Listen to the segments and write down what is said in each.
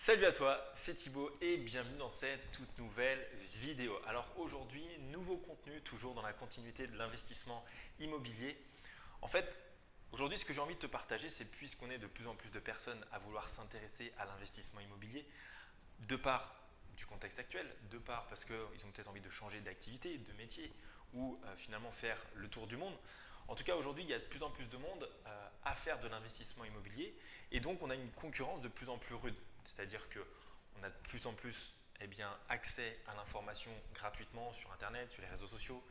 Salut à toi, c'est Thibaut et bienvenue dans cette toute nouvelle vidéo. Alors aujourd'hui, nouveau contenu, toujours dans la continuité de l'investissement immobilier. En fait, aujourd'hui, ce que j'ai envie de te partager, c'est puisqu'on est de plus en plus de personnes à vouloir s'intéresser à l'investissement immobilier, de part du contexte actuel, de part parce qu'ils ont peut-être envie de changer d'activité, de métier ou finalement faire le tour du monde. En tout cas, aujourd'hui, il y a de plus en plus de monde à faire de l'investissement immobilier et donc on a une concurrence de plus en plus rude. C'est-à-dire qu'on a de plus en plus accès à l'information gratuitement sur Internet, sur les réseaux sociaux,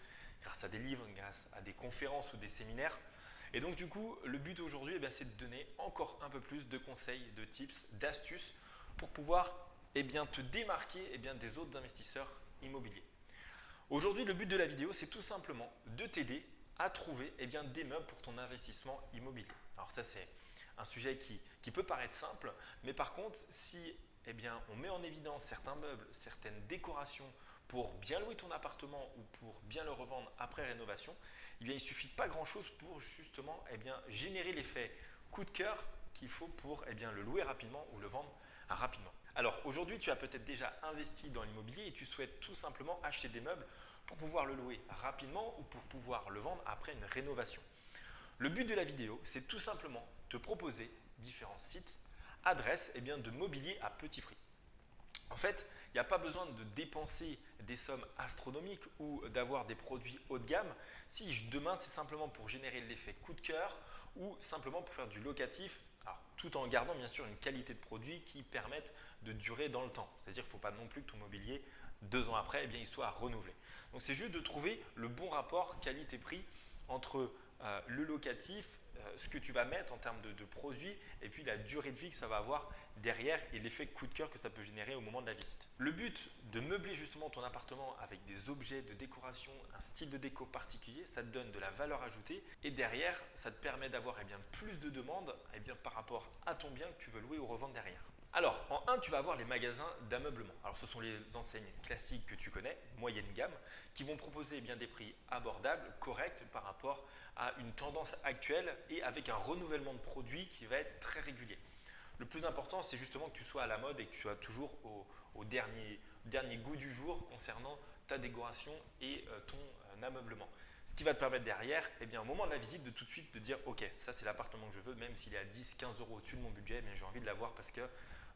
grâce à des livres, grâce à des conférences ou des séminaires. Et donc du coup, le but aujourd'hui, c'est de donner encore un peu plus de conseils, de tips, d'astuces pour pouvoir te démarquer des autres investisseurs immobiliers. Aujourd'hui, le but de la vidéo, c'est tout simplement de t'aider à trouver des meubles pour ton investissement immobilier. Alors ça, c'est un sujet qui peut paraître simple, mais par contre, si on met en évidence certains meubles, certaines décorations pour bien louer ton appartement ou pour bien le revendre après rénovation, il ne suffit pas grand-chose pour justement générer l'effet coup de cœur qu'il faut pour le louer rapidement ou le vendre rapidement. Alors aujourd'hui, tu as peut-être déjà investi dans l'immobilier et tu souhaites tout simplement acheter des meubles pour pouvoir le louer rapidement ou pour pouvoir le vendre après une rénovation. Le but de la vidéo, c'est tout simplement te proposer différents sites, adresses de mobilier à petit prix. En fait, il n'y a pas besoin de dépenser des sommes astronomiques ou d'avoir des produits haut de gamme si demain c'est simplement pour générer l'effet coup de cœur ou simplement pour faire du locatif, alors, tout en gardant bien sûr une qualité de produit qui permette de durer dans le temps. C'est-à-dire qu'il ne faut pas non plus que ton mobilier, 2 ans après, il soit renouvelé. Donc c'est juste de trouver le bon rapport qualité-prix entre le locatif, ce que tu vas mettre en termes de produits et puis la durée de vie que ça va avoir derrière et l'effet coup de cœur que ça peut générer au moment de la visite. Le but de meubler justement ton appartement avec des objets de décoration, un style de déco particulier, ça te donne de la valeur ajoutée et derrière, ça te permet d'avoir plus de demandes par rapport à ton bien que tu veux louer ou revendre derrière. Alors, en 1, tu vas avoir les magasins d'ameublement. Alors, ce sont les enseignes classiques que tu connais, moyenne gamme, qui vont proposer des prix abordables, corrects par rapport à une tendance actuelle et avec un renouvellement de produits qui va être très régulier. Le plus important, c'est justement que tu sois à la mode et que tu sois toujours au dernier goût du jour concernant ta décoration et ton ameublement. Ce qui va te permettre derrière, au moment de la visite, de tout de suite de dire « Ok, ça c'est l'appartement que je veux, même s'il est à 10, 15 euros au-dessus de mon budget, mais j'ai envie de l'avoir parce que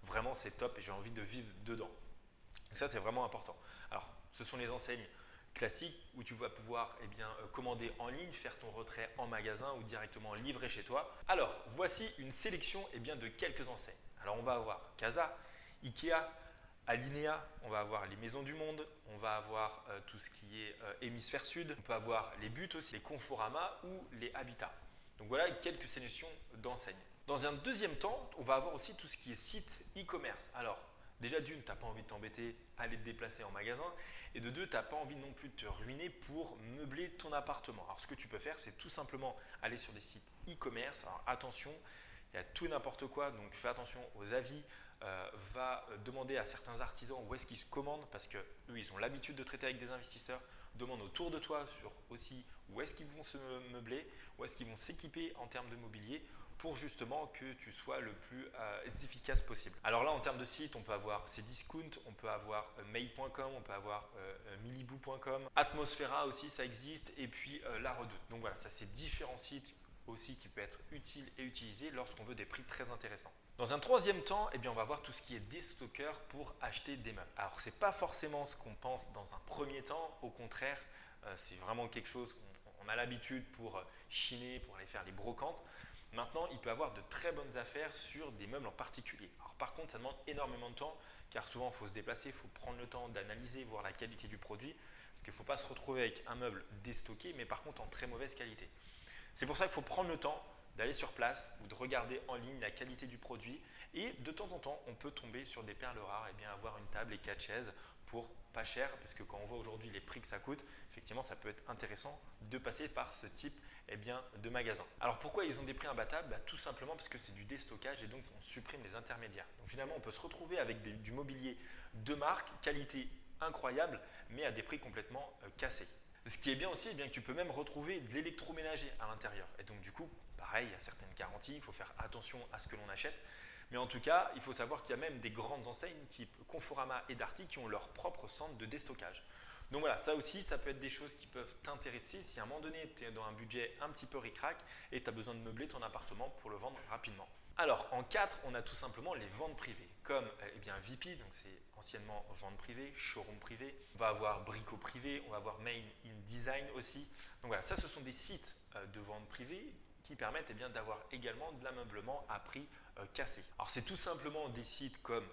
vraiment c'est top et j'ai envie de vivre dedans. » Donc ça, c'est vraiment important. Alors, ce sont les enseignes classiques où tu vas pouvoir commander en ligne, faire ton retrait en magasin ou directement livrer chez toi. Alors, voici une sélection de quelques enseignes. Alors, on va avoir Casa, Ikea, Alinea, on va avoir les Maisons du Monde, on va avoir tout ce qui est Hémisphère Sud, on peut avoir les Buts aussi, les Conforama ou les Habitat. Donc voilà quelques sélections d'enseignes. Dans un deuxième temps, on va avoir aussi tout ce qui est site e-commerce. Alors, déjà d'une, tu n'as pas envie de t'embêter à aller te déplacer en magasin et de deux, tu n'as pas envie non plus de te ruiner pour meubler ton appartement. Alors ce que tu peux faire, c'est tout simplement aller sur des sites e-commerce. Alors attention, il y a tout et n'importe quoi, donc fais attention aux avis, va demander à certains artisans où est-ce qu'ils se commandent parce qu'eux, ils ont l'habitude de traiter avec des investisseurs. Demande autour de toi sur aussi où est-ce qu'ils vont se meubler, où est-ce qu'ils vont s'équiper en termes de mobilier pour justement que tu sois le plus efficace possible. Alors là, en termes de site, on peut avoir Cdiscount, on peut avoir made.com, on peut avoir miliboo.com, Atmosphera aussi, ça existe, et puis La Redoute. Donc voilà, ça c'est différents sites aussi qui peut être utile et utilisé lorsqu'on veut des prix très intéressants. Dans un troisième temps, on va voir tout ce qui est déstockeur pour acheter des meubles. Alors, ce n'est pas forcément ce qu'on pense dans un premier temps. Au contraire, c'est vraiment quelque chose qu'on a l'habitude pour chiner, pour aller faire les brocantes. Maintenant, il peut y avoir de très bonnes affaires sur des meubles en particulier. Alors, par contre, ça demande énormément de temps car souvent, il faut se déplacer, il faut prendre le temps d'analyser, voir la qualité du produit. Parce qu'il ne faut pas se retrouver avec un meuble déstocké, mais par contre en très mauvaise qualité. C'est pour ça qu'il faut prendre le temps d'aller sur place ou de regarder en ligne la qualité du produit et de temps en temps on peut tomber sur des perles rares et avoir une table et 4 chaises pour pas cher parce que quand on voit aujourd'hui les prix que ça coûte, effectivement ça peut être intéressant de passer par ce type de magasin. Alors pourquoi ils ont des prix imbattables? Tout simplement parce que c'est du déstockage et donc on supprime les intermédiaires. Donc finalement on peut se retrouver avec du mobilier de marque, qualité incroyable mais à des prix complètement cassés. Ce qui est bien aussi, que tu peux même retrouver de l'électroménager à l'intérieur. Et donc du coup, pareil, il y a certaines garanties, il faut faire attention à ce que l'on achète. Mais en tout cas, il faut savoir qu'il y a même des grandes enseignes type Conforama et Darty qui ont leur propre centre de déstockage. Donc voilà, ça aussi, ça peut être des choses qui peuvent t'intéresser si à un moment donné, tu es dans un budget un petit peu ric-rac et tu as besoin de meubler ton appartement pour le vendre rapidement. Alors en 4, on a tout simplement les ventes privées, comme VIP, donc c'est anciennement vente privée, showroom privé. On va avoir Brico privé, on va avoir Main in Design aussi. Donc voilà, ça ce sont des sites de vente privée qui permettent d'avoir également de l'ameublement à prix cassé. Alors c'est tout simplement des sites comme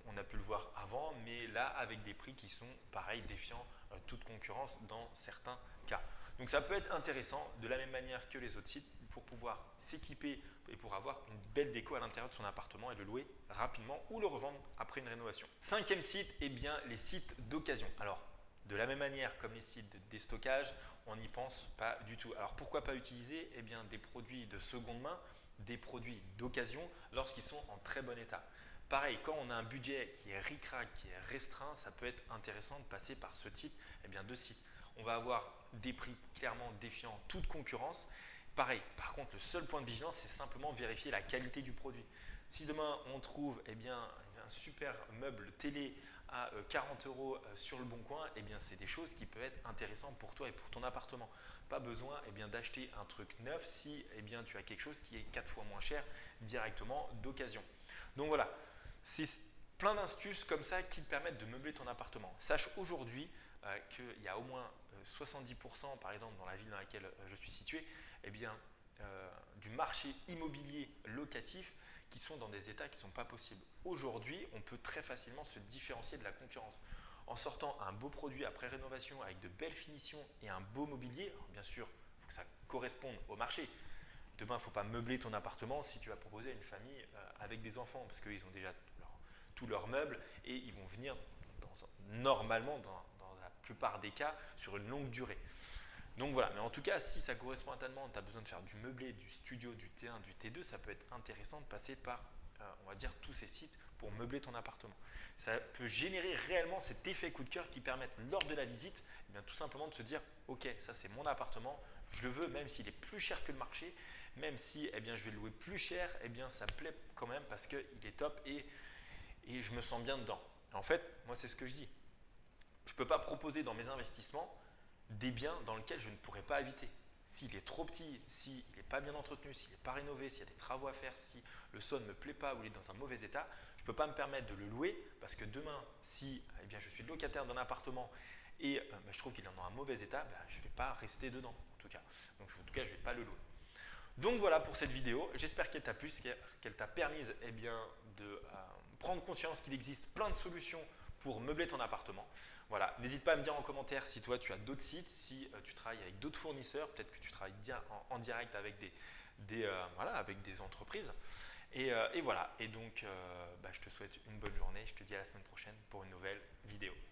on a pu le voir avant, mais là avec des prix qui sont pareil, défiant toute concurrence dans certains cas. Donc ça peut être intéressant de la même manière que les autres sites pour pouvoir s'équiper et pour avoir une belle déco à l'intérieur de son appartement et le louer rapidement ou le revendre après une rénovation. Cinquième site, les sites d'occasion. Alors de la même manière comme les sites de déstockage, on n'y pense pas du tout. Alors pourquoi pas utiliser des produits de seconde main, des produits d'occasion lorsqu'ils sont en très bon état. Pareil, quand on a un budget qui est ric-rac, qui est restreint, ça peut être intéressant de passer par ce type de site. On va avoir des prix clairement défiant toute concurrence. Pareil, par contre, le seul point de vigilance, c'est simplement vérifier la qualité du produit. Si demain on trouve un super meuble télé à 40 € sur le bon coin, c'est des choses qui peuvent être intéressantes pour toi et pour ton appartement. Pas besoin d'acheter un truc neuf si tu as quelque chose qui est 4 fois moins cher directement d'occasion. Donc voilà, c'est plein d'astuces comme ça qui te permettent de meubler ton appartement. Sache aujourd'hui qu'il y a au moins 70% par exemple dans la ville dans laquelle je suis situé, du marché immobilier locatif qui sont dans des états qui ne sont pas possibles. Aujourd'hui, on peut très facilement se différencier de la concurrence en sortant un beau produit après rénovation avec de belles finitions et un beau mobilier. Alors, bien sûr, il faut que ça corresponde au marché. Demain, il ne faut pas meubler ton appartement si tu vas proposer à une famille avec des enfants parce qu'ils ont déjà tous leurs meubles et ils vont venir normalement dans la plupart des cas sur une longue durée. Donc voilà, mais en tout cas, si ça correspond à ta demande, tu as besoin de faire du meublé, du studio, du T1, du T2, ça peut être intéressant de passer par, on va dire, tous ces sites pour meubler ton appartement. Ça peut générer réellement cet effet coup de cœur qui permet lors de la visite, tout simplement de se dire, ok, ça c'est mon appartement, je le veux même s'il est plus cher que le marché, même si je vais le louer plus cher, ça me plaît quand même parce qu'il est top et je me sens bien dedans. En fait, moi c'est ce que je dis. Je ne peux pas proposer dans mes investissements des biens dans lesquels je ne pourrais pas habiter. S'il est trop petit, s'il n'est pas bien entretenu, s'il n'est pas rénové, s'il y a des travaux à faire, si le sol ne me plaît pas ou il est dans un mauvais état, je ne peux pas me permettre de le louer parce que demain, si je suis locataire d'un appartement et je trouve qu'il est dans un mauvais état, je ne vais pas rester dedans en tout cas. Donc en tout cas, je ne vais pas le louer. Donc voilà pour cette vidéo. J'espère qu'elle t'a plu, qu'elle t'a permis de prendre conscience qu'il existe plein de solutions pour meubler ton appartement. Voilà, n'hésite pas à me dire en commentaire si toi tu as d'autres sites, si tu travailles avec d'autres fournisseurs, peut-être que tu travailles en direct avec avec des entreprises. Et voilà, et donc je te souhaite une bonne journée, je te dis à la semaine prochaine pour une nouvelle vidéo.